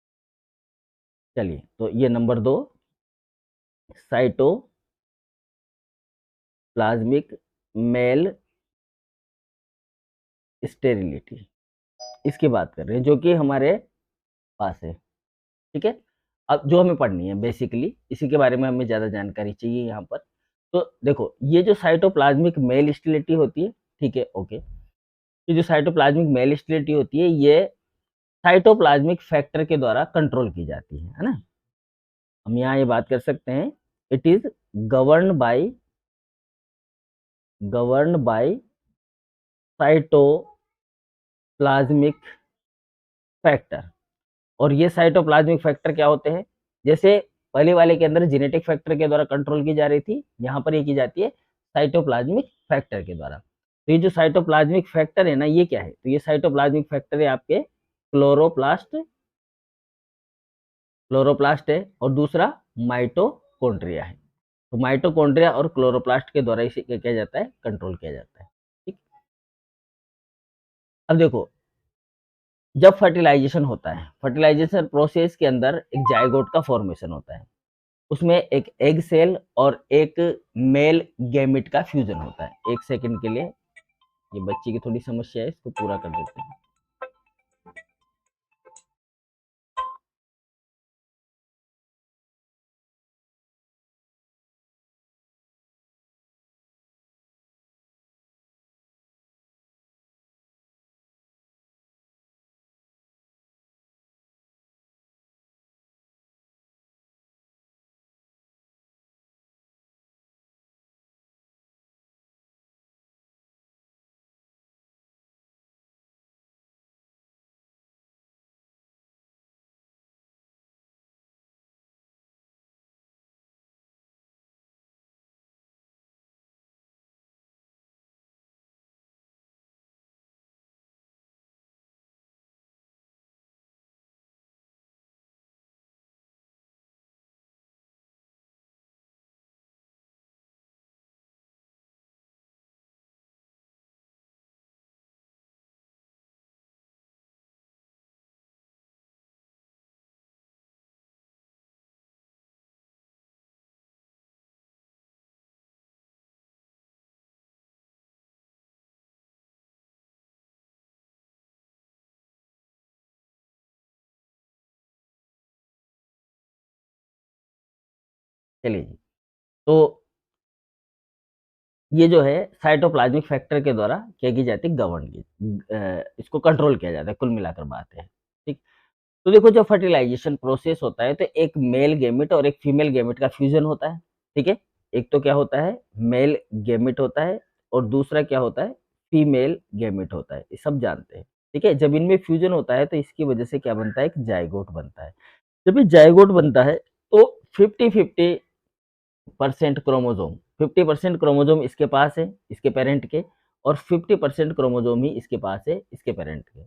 चलिए, तो ये नंबर 2, साइटोप्लाज्मिक मेल स्टेरिलिटी, इसकी बात कर रहे हैं, जो कि हमारे पास है, ठीक है? अब जो हमें पढ़नी है बेसिकली, इसी के बारे में हमें ज़्यादा जानकारी चाहिए यहाँ पर। तो देखो, ये जो साइटोप्लाज्मिक मेल स्टेरिलिटी होती है, ठीक है, ओके। ये जो साइटोप्लाज्मिक मेल स्टेरिलिटी होती है, ये साइटोप्लाज्मिक फैक्टर के द्वारा कंट्रोल की जाती है ना? हम यहाँ ये बात कर सकते हैं, it is governed bye cytoplasmic factor. और ये साइटोप्लाज्मिक फैक्टर क्या होते हैं? जैसे पहले वाले के अंदर जेनेटिक फैक्टर के द्वारा कंट्रोल की जा रही थी, यहाँ पर ये की जाती है साइटोप्लाज्मिक फैक्टर के द्वारा। तो ये जो साइटोप्लाज्मिक फैक्टर है ना, ये क्या है? तो ये साइटोप्लाज्मिक फैक्टर है आपके क्लोरोप्लास्ट है, और दूसरा माइटोकॉन्ड्रिया है। तो माइटोकॉन्ड्रिया और क्लोरोप्लास्ट के द्वारा इसे क्या किया जाता है? कंट्रोल किया जाता है, ठीक। अब देखो, जब फर्टिलाइजेशन होता है, फर्टिलाइजेशन प्रोसेस के अंदर एक जायगोट का फॉर्मेशन होता है। उसमें एक एग सेल और एक मेल गैमेट का फ्यूजन होता है। एक सेकंड के लिए, ये बच्ची की थोड़ी समस्या है, इसको पूरा कर देते हैं। चलिए जी, तो ये जो है साइटोप्लाज्मिक फैक्टर के द्वारा क्या की जाती है? गवर्न की, इसको कंट्रोल किया जाता है, कुल मिलाकर बात है, ठीक। तो देखो, जब फर्टिलाइजेशन प्रोसेस होता है, तो एक मेल गैमेट और एक फीमेल गैमेट का फ्यूजन होता है, ठीक है। एक तो क्या होता है? मेल गैमेट होता है, और दूसरा क्या होता है? फीमेल गैमेट होता है, ये सब जानते हैं, ठीक है। जब इनमें फ्यूजन होता है, तो इसकी वजह से क्या बनता है? एक जायगोट बनता है। जब ये जायगोट बनता है, तो 50-50 परसेंट क्रोमोसोम, 50% क्रोमोसोम इसके पास है, इसके पेरेंट के, और 50% क्रोमोसोम ही इसके पास है, इसके पेरेंट के।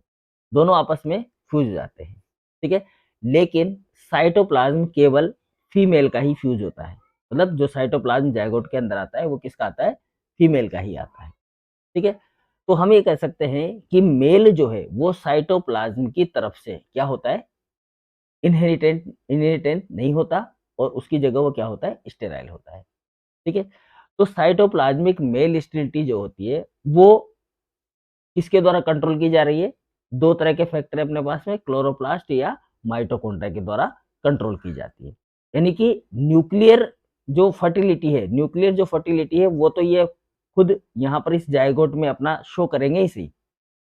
दोनों आपस में फ्यूज हो जाते हैं, ठीक है। लेकिन साइटोप्लाज्म केवल फीमेल का ही फ्यूज होता है। मतलब जो साइटोप्लाज्म जायगोट के अंदर आता है, वो किसका आता है? फीमेल का ही आता है, ठीक है। तो हम ये कह सकते हैं कि मेल जो है, वो साइटोप्लाज्म की तरफ से क्या होता है? इनहेरिटेंट नहीं होता, और उसकी जगह वो क्या होता है? स्टेराइल होता है, ठीक है। तो साइटोप्लाज्मिक मेल स्टेरिलिटी जो होती है, वो किसके द्वारा कंट्रोल की जा रही है? दो तरह के फैक्टर है अपने पास में, क्लोरोप्लास्ट या माइटोकॉन्ड्रिया के द्वारा कंट्रोल की जाती है। यानी कि न्यूक्लियर जो फर्टिलिटी है, वो तो ये खुद यहाँ पर इस जायगोट में अपना शो करेंगे ही सही।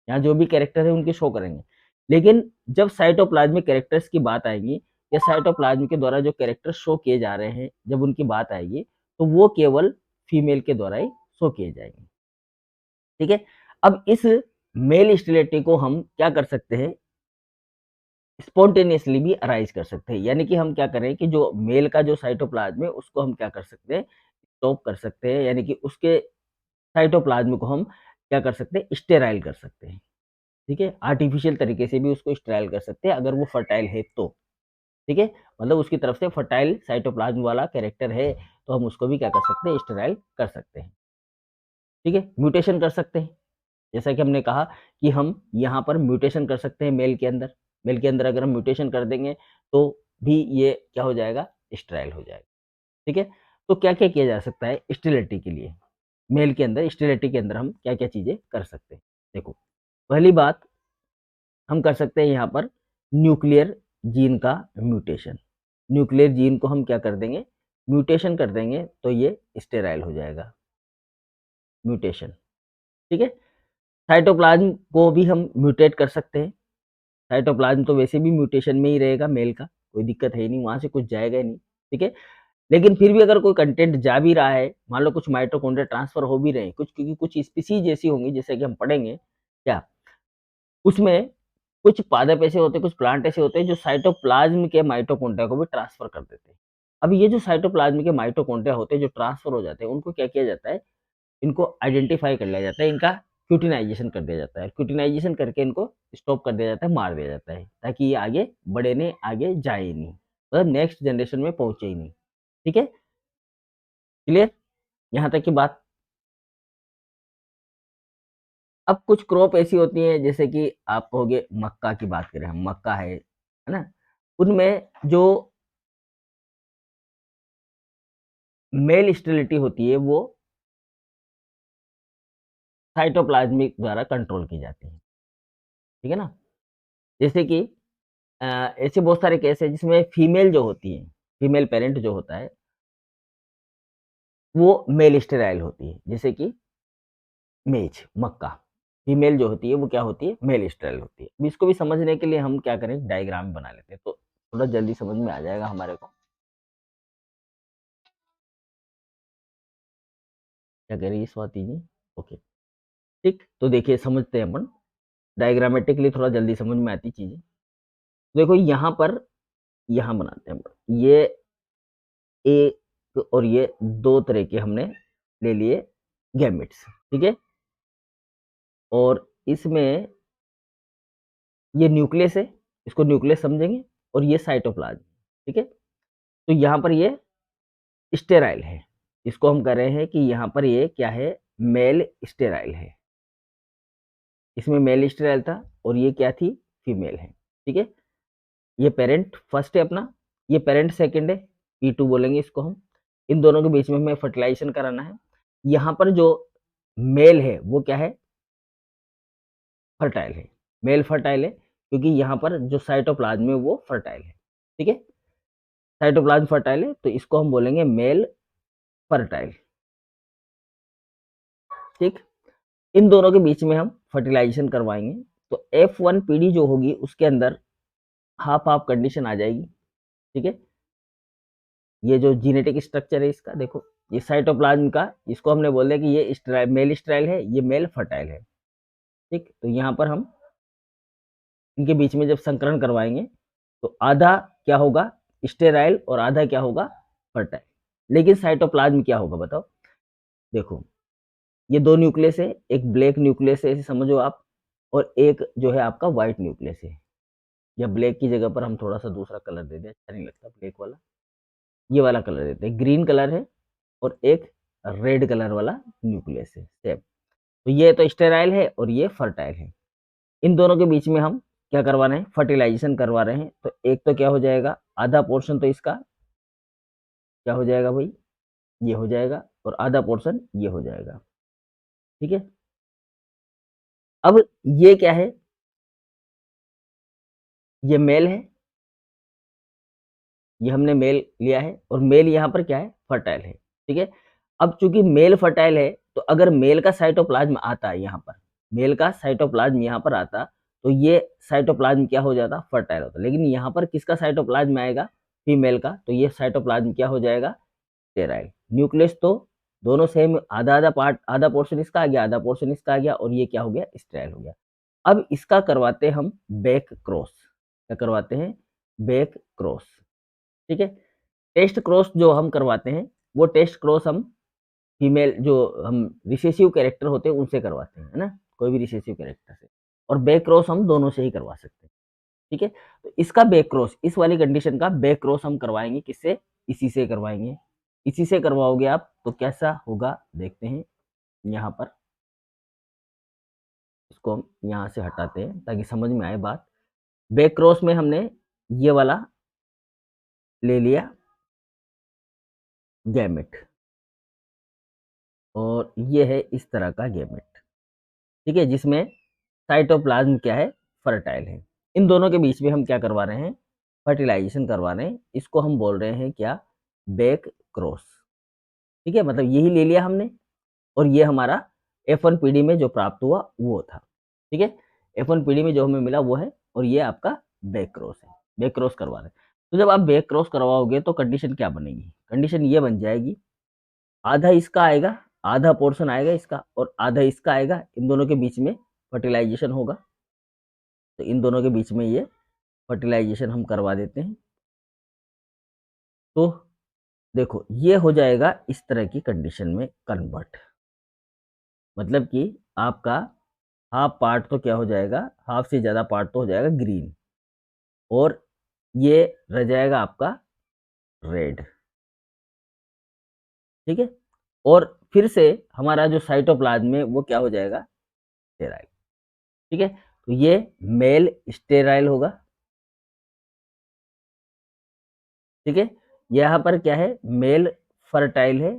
यहाँ जो भी कैरेक्टर है उनके शो करेंगे। लेकिन जब साइटोप्लाज्मिक कैरेक्टर्स की बात आएगी, या साइटोप्लाज्म के द्वारा जो कैरेक्टर शो किए जा रहे हैं, जब उनकी बात आएगी, तो वो केवल फीमेल के द्वारा ही शो किए जाएँगे। ठीक है? अब इस मेल स्टेरिलिटी को हम क्या कर सकते हैं, स्पॉन्टेनियसली भी अराइज़ कर सकते हैं। यानी कि हम क्या करें कि जो मेल का जो साइटोप्लाज़्म है, उसको हम क्या कर सकते हैं, स्टॉप कर सकते हैं, यानी कि उसके साइटोप्लाज़्म को हम क्या कर सकते हैं, स्टेराइल कर सकते हैं। ठीक है? आर्टिफ़िशियल तरीके से भी उसको स्टेराइल कर सकते हैं, अगर वो फर्टाइल है तो। ठीक है? मतलब उसकी तरफ से फर्टाइल साइटोप्लाज़्म वाला कैरेक्टर है, तो हम उसको भी क्या कर सकते हैं, स्टेराइल कर सकते हैं। ठीक है? म्यूटेशन कर सकते हैं। जैसा कि हमने कहा कि हम यहाँ पर म्यूटेशन कर सकते हैं मेल के अंदर। मेल के अंदर अगर हम म्यूटेशन कर देंगे, तो भी ये क्या हो जाएगा, स्टेराइल हो जाएगा। ठीक है? तो क्या-क्या किया जा सकता है स्टेरिलिटी के लिए? मेल के अंदर स्टेरिलिटी के अंदर हम क्या-क्या चीज़ें कर सकते हैं? देखो, पहली बात हम कर सकते हैं यहाँ पर न्यूक्लियर जीन का म्यूटेशन। न्यूक्लियर जीन को हम क्या कर देंगे, म्यूटेशन कर देंगे, तो ये स्टेराइल हो जाएगा, म्यूटेशन। ठीक है? साइटोप्लाज़्म को भी हम म्यूटेट कर सकते हैं। साइटोप्लाज़्म तो वैसे भी म्यूटेशन में ही रहेगा मेल का, कोई दिक्कत है ही नहीं, वहाँ से कुछ जाएगा ही नहीं, ठीक है? लेकिन फिर भी अगर कोई कंटेंट जा भी रहा है, मान लो कुछ माइटोकॉन्ड्रिया ट्रांसफ़र हो भी रहे हैं, कुछ क्योंकि कुछ स्पीशीज़ ऐसी होंगी जैसे कि हम पढ़ेंगे, क्या? उसमें कुछ पादप ऐसे होते हैं, कुछ प्लांट ऐसे होते हैं जो साइटोप्लाज़्म के माइटोकॉन्ड्रिया को भी ट्रांसफ़र कर देते हैं। अब ये जो साइटोप्लाज़्म के माइटोकॉन्ड्रिया होते हैं जो ट्रांसफ़र हो जाते हैं, उनको क्या किया जाता है, इनको आइडेंटिफ़ाई कर लिया जाता है, इनका क्यूटिनाइज़ेशन कर दिया जाता है। क्यूटिनाइज़ेशन करके इनको स्टॉप कर दिया जाता है, मार दिया जाता है, ताकि ये आगे बढ़े नहीं, आगे जाए ही नहीं, मतलब नेक्स्ट जनरेशन में पहुँचे ही नहीं। ठीक है? क्लियर? यहाँ तक की बात। अब कुछ क्रॉप ऐसी होती हैं जैसे कि आप कहोगे मक्का की बात करें हम, मक्का है ना? उनमें जो मेल स्टेरिलिटी होती है वो साइटोप्लाज़्मिक द्वारा कंट्रोल की जाती है। ठीक है ना? जैसे कि ऐसे बहुत सारे केस हैं जिसमें फीमेल जो होती है, फीमेल पैरेंट जो होता है, वो मेल स्टेराइल होती है। जैसे कि मेज, मक्का, फीमेल जो होती है वो क्या होती है? मेल स्टेराइल होती है। अब इसको भी समझने के लिए हम क्या करें, डायग्राम बना लेते हैं, तो थोड़ा जल्दी समझ में आ जाएगा हमारे को। क्या कह रही है स्वाति जी? ओके, ठीक। तो देखिए समझते हैं अपन, डायग्रामेटिकली थोड़ा जल्दी समझ में आती चीज़ें। देखो यहाँ पर, यहाँ बनाते हैं अपन। ये एक और ये 2 तरह के हमने ले लिए गैमेट्स, ठीक है? और इसमें ये न्यूक्लियस है, इसको न्यूक्लियस समझेंगे, और ये साइटोप्लाज़्म, ठीक है? तो यहाँ पर ये स्टेराइल है। इसको हम कह रहे हैं कि यहाँ पर ये क्या है? मेल स्टेराइल है। इसमें मेल स्टेराइल था और ये क्या थी? फीमेल है, ठीक है? ये पेरेंट फर्स्ट है अपना, ये पेरेंट सेकंड है, P2 बोलेंगे इसको हम। इन दोनों के बीच में हमें फर्टिलाइज़ेशन कराना है। यहाँ पर जो मेल है वो क्या है? फर्टाइल है। मेल फर्टाइल है क्योंकि यहाँ पर जो साइटोप्लाज़्म है वो फर्टाइल है, ठीक है? साइटोप्लाज़्म फर्टाइल है तो इसको हम बोलेंगे मेल फर्टाइल, ठीक? इन दोनों के बीच में हम फर्टिलाइज़ेशन करवाएँगे, तो F1 पीढ़ी जो होगी उसके अंदर हाफ-हाफ कंडीशन आ जाएगी, ठीक है? ये जो जेनेटिक स्ट्रक्चर है इसका देखो, ये साइटोप्लाज़्म का, इसको हमने बोल दिया कि ये मेल स्टेराइल है, ये मेल फर्टाइल है, ठीक? तो यहाँ पर हम इनके बीच में जब संकरण करवाएँगे, तो आधा क्या होगा? स्टेराइल और आधा क्या होगा? फर्टाइल। लेकिन साइटोप्लाज़्म क्या होगा बताओ? देखो, ये 2 न्यूक्लियस है, एक ब्लैक न्यूक्लियस है, ऐसे समझो आप, और एक जो है आपका व्हाइट न्यूक्लियस है, या ब्लैक की जगह पर हम थोड़ा-सा दूसरा कलर दे दें, अच्छा नहीं लगता ब्लैक वाला, ये वाला कलर देते हैं, ग्रीन कलर है और एक रेड कलर वाला न्यूक्लियस है, सेम। तो ये तो स्टेराइल है और ये फर्टाइल है। इन दोनों के बीच में हम क्या करवा रहे हैं? फर्टिलाइज़ेशन करवा रहे हैं, तो एक तो क्या हो जाएगा? आधा पोर्शन तो इसका क्या हो जाएगा भई? ये हो जाएगा और आधा पोर्शन ये हो जाएगा, ठीक है? अब ये क्या है? ये मेल है, ये हमने मेल लिया है और मेल यहाँ पर क्या है? फर्टाइल है, ठीक है? अब चूँकि मेल फर्टाइल है, तो अगर मेल का साइटोप्लाज़्म आता यहाँ पर, मेल का साइटोप्लाज़्म यहाँ पर आता, तो ये साइटोप्लाज्म क्या हो जाता, फर्टाइल होता। लेकिन यहाँ पर किसका साइटोप्लाज्म आएगा, फीमेल का, तो ये साइटोप्लाज्म क्या हो जाएगा, स्टेराइल। न्यूक्लियस तो दोनों सेम, आधा आधा पार्ट, आधा पोर्शन इसका आ गया, आधा पोर्शन इसका आ गया, और ये क्या हो गया, स्टेराइल हो गया। अब इसका करवाते हैं हम बैक क्रॉस। क्या करवाते हैं, बैक क्रॉस। ठीक है, टेस्ट क्रॉस जो हम करवाते हैं, वो टेस्ट क्रॉस हम फीमेल जो हम रिसेसिव कैरेक्टर होते हैं उनसे करवाते हैं, है ना, कोई भी रिसेसिव कैरेक्टर से। और बैक क्रॉस हम दोनों से ही करवा सकते हैं। ठीक है, तो इसका बैक क्रॉस, इस वाली कंडीशन का बैक क्रॉस हम करवाएंगे किससे, इसी से करवाएंगे। इसी से करवाओगे आप तो कैसा होगा, देखते हैं। यहाँ पर इसको हम यहाँ से हटाते हैं ताकि समझ में आए बात। बैक क्रॉस में हमने ये वाला ले लिया गैमेट, और ये है इस तरह का गैमेट। ठीक है, जिसमें साइटोप्लाज्म क्या है, फर्टाइल है। इन दोनों के बीच में हम क्या करवा रहे हैं, फर्टिलाइजेशन करवा रहे हैं। इसको हम बोल रहे हैं क्या, बैक क्रॉस। ठीक है, मतलब यही ले लिया हमने, और ये हमारा F1 पीढ़ी में जो प्राप्त हुआ वो था। ठीक है, F1 पीढ़ी में जो हमें मिला वो है, और ये आपका बैक क्रॉस है। बैक क्रॉस करवा रहे हैं, तो जब आप बैक क्रॉस करवाओगे तो कंडीशन क्या बनेगी, कंडीशन ये बन जाएगी, आधा इसका आएगा, आधा पोर्शन आएगा इसका, और आधा इसका आएगा। इन दोनों के बीच में फर्टिलाइजेशन होगा, तो इन दोनों के बीच में ये फर्टिलाइजेशन हम करवा देते हैं। तो देखो ये हो जाएगा इस तरह की कंडीशन में कन्वर्ट, मतलब कि आपका हाफ पार्ट तो क्या हो जाएगा, हाफ से ज़्यादा पार्ट तो हो जाएगा ग्रीन, और ये रह जाएगा आपका रेड। ठीक है, और फिर से हमारा जो साइटोप्लाज्म है वो क्या हो जाएगा, स्टेराइल। ठीक है, तो ये मेल स्टेराइल होगा। ठीक है, यहाँ पर क्या है, मेल फर्टाइल है।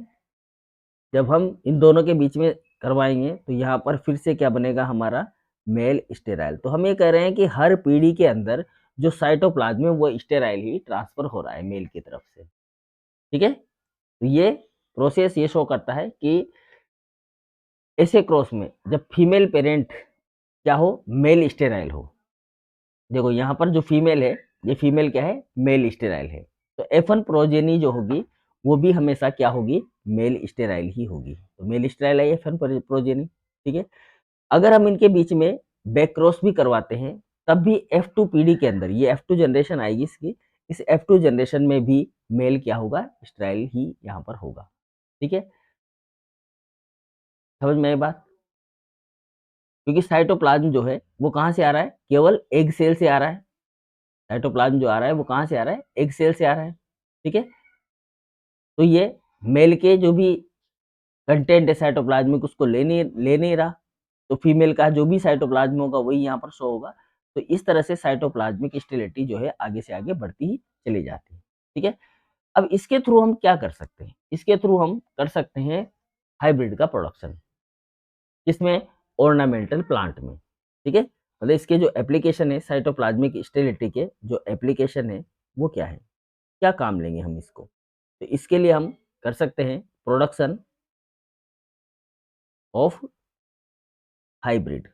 जब हम इन दोनों के बीच में करवाएंगे तो यहाँ पर फिर से क्या बनेगा, हमारा मेल स्टेराइल। तो हम ये कह रहे हैं कि हर पीढ़ी के अंदर जो साइटोप्लाज्म है वो स्टेराइल ही ट्रांसफर हो रहा है मेल की तरफ से। ठीक है, तो ये प्रोसेस ये शो करता है कि ऐसे क्रॉस में जब फीमेल पेरेंट क्या हो, मेल स्टेराइल हो। देखो यहाँ पर जो फीमेल है, ये फीमेल क्या है, मेल स्टेराइल है। तो F1 प्रोजेनी जो होगी वो भी हमेशा क्या होगी, मेल स्टेराइल ही होगी। तो मेल स्टेराइल है F1 प्रोजेनी। ठीक है, अगर हम इनके बीच में बैक क्रॉस भी करवाते हैं तब भी F2 पीढ़ी के अंदर, ये F2 जनरेशन आएगी इसकी, इस F2 जनरेशन में भी मेल क्या होगा, स्टेराइल ही यहाँ पर होगा। ठीक है, समझ में आई बात, क्योंकि साइटोप्लाज्म जो है वो कहाँ से आ रहा है, केवल एग सेल से आ रहा है। साइटोप्लाज्म जो आ रहा है वो कहाँ से आ रहा है, एग सेल से आ रहा है। ठीक है, तो ये मेल के जो भी कंटेंट है साइटोप्लाज्मिक उसको ले नहीं रहा, तो फीमेल का जो भी साइटोप्लाज्म होगा वही यहाँ पर शो होगा। तो इस तरह से साइटोप्लाज्मिक स्टेरिलिटी जो है आगे से आगे बढ़ती ही चली जाती है। ठीक है, अब इसके थ्रू हम क्या कर सकते हैं, इसके थ्रू हम कर सकते हैं हाइब्रिड का प्रोडक्शन, किसमें, ऑर्नामेंटल प्लांट में। ठीक है, मतलब इसके जो एप्लीकेशन है साइटोप्लाज्मिक स्टेरिलिटी के जो एप्लीकेशन है वो क्या है, क्या काम लेंगे हम इसको, तो इसके लिए हम कर सकते हैं प्रोडक्शन ऑफ हाइब्रिड,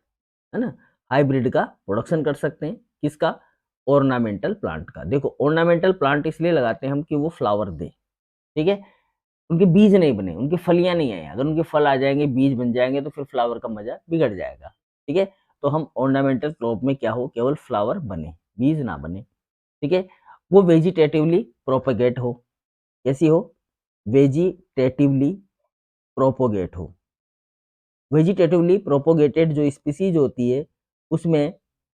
है ना, हाइब्रिड का प्रोडक्शन कर सकते हैं, किसका, ऑर्नामेंटल प्लांट का। देखो ऑर्नामेंटल प्लांट इसलिए लगाते हैं हम कि वो फ्लावर दे। ठीक है, उनके बीज नहीं बने, उनकी फलियां नहीं आए, अगर उनके फल आ जाएंगे, बीज बन जाएंगे तो फिर फ्लावर का मजा बिगड़ जाएगा। ठीक है, तो हम ऑर्नामेंटल क्रॉप में क्या हो, केवल फ्लावर बने, बीज ना बने। ठीक है, वो वेजिटेटिवली प्रोपेगेट हो, कैसी हो, वेजिटेटिवली प्रोपोगेट हो। वेजिटेटिवली प्रोपोगेटेड जो स्पीसीज होती है उसमें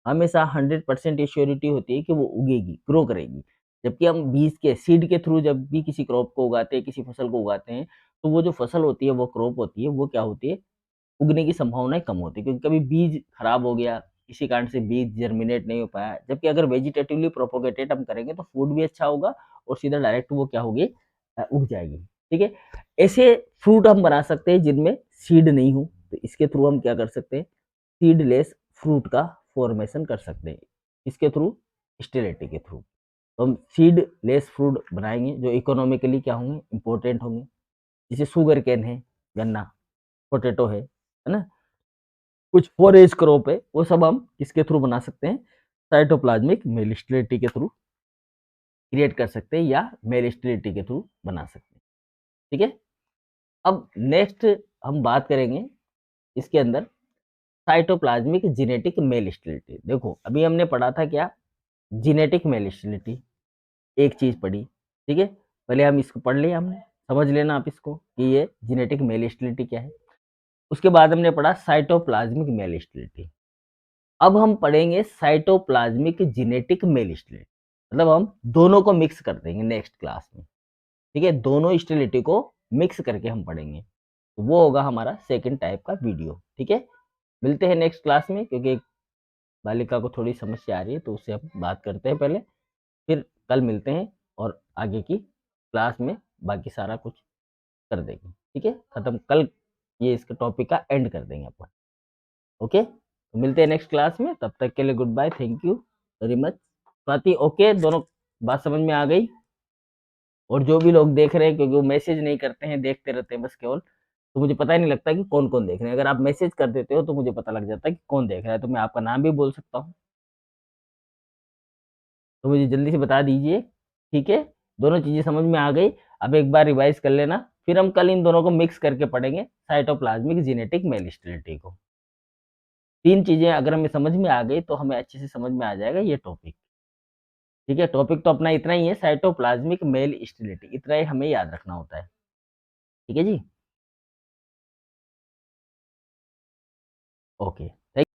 हमेशा 100% एश्योरिटी होती है कि वो उगेगी, ग्रो करेगी। जबकि हम बीज के सीड के थ्रू जब भी किसी क्रॉप को उगाते हैं, किसी फसल को उगाते हैं, तो वो जो फसल होती है, वो क्रॉप होती है, वो क्या होती है, उगने की संभावनाएं कम होती है, क्योंकि कभी बीज खराब हो गया, किसी कारण से बीज जर्मिनेट नहीं हो पाया। जबकि अगर वेजिटेटिवली प्रोपोगेटेड हम करेंगे तो फूड भी अच्छा होगा, और सीधा डायरेक्ट वो क्या होगी, उग जाएगी। ठीक है, ऐसे फ्रूट हम बना सकते हैं जिनमें सीड नहीं हो, तो इसके थ्रू हम क्या कर सकते हैं, सीडलेस फ्रूट का फॉर्मेशन कर सकते हैं, इसके थ्रू, स्टेरिलिटी के थ्रू। तो हम सीडलेस फ्रूट बनाएंगे जो इकोनॉमिकली क्या होंगे, इंपॉर्टेंट होंगे, जैसे शुगर केन है, गन्ना, पोटैटो है ना, कुछ फॉरेज क्रॉप है, वो सब हम किसके थ्रू बना सकते हैं, साइटोप्लाज्मिक मेल स्टेरिलिटी के थ्रू क्रिएट कर सकते हैं या मेल स्टेरिलिटी के थ्रू बना सकते हैं। ठीक है। अब नेक्स्ट हम बात करेंगे इसके अंदर साइटोप्लाज्मिक जेनेटिक मेल स्टेरिलिटी। देखो अभी हमने पढ़ा था क्या, जेनेटिक मेल स्टेरिलिटी एक चीज पढ़ी। ठीक है, पहले हम इसको पढ़ लिया हमने, समझ लेना आप इसको कि ये जेनेटिक मेल स्टेरिलिटी क्या है। उसके बाद हमने पढ़ा साइटोप्लाज्मिक मेल स्टेरिलिटी। अब हम पढ़ेंगे साइटोप्लाज्मिक जेनेटिक मेल स्टेरिलिटी, मतलब हम दोनों को मिक्स कर देंगे नेक्स्ट क्लास में। ठीक है, दोनों स्टेरिलिटी को मिक्स करके हम पढ़ेंगे, तो वो होगा हमारा सेकंड टाइप का वीडियो। ठीक है, मिलते हैं नेक्स्ट क्लास में, क्योंकि एक बालिका को थोड़ी समस्या आ रही है तो उससे हम बात करते हैं पहले, फिर कल मिलते हैं और आगे की क्लास में बाकी सारा कुछ कर देंगे। ठीक है, खत्म कल, ये इसका टॉपिक का एंड कर देंगे अपन। ओके, तो मिलते हैं नेक्स्ट क्लास में, तब तक के लिए good bye, thank you very much. Swati okay, दोनों बात समझ में आ गई? और जो भी लोग देख रहे हैं, क्योंकि वो मैसेज नहीं करते हैं, देखते रहते हैं बस केवल, तो मुझे पता ही नहीं लगता कि कौन कौन देख रहे हैं। अगर आप मैसेज कर देते हो तो मुझे पता लग जाता है कि कौन देख रहा है, तो मैं आपका नाम भी बोल सकता हूँ, तो मुझे जल्दी से बता दीजिए। ठीक है, दोनों चीजें समझ में आ गई। अब एक बार रिवाइज कर लेना, फिर हम कल इन दोनों को मिक्स करके पढ़ेंगे, साइटोप्लाज्मिक जेनेटिक मेल स्टेरिलिटी को। तीन चीजें अगर हमें समझ में आ गई तो हमें अच्छे से समझ में आ जाएगा ये टॉपिक। ठीक है, टॉपिक तो अपना इतना ही है, साइटोप्लाज्मिक मेल स्टेरिलिटी, इतना ही हमें याद रखना होता है। ठीक है जी, ओके।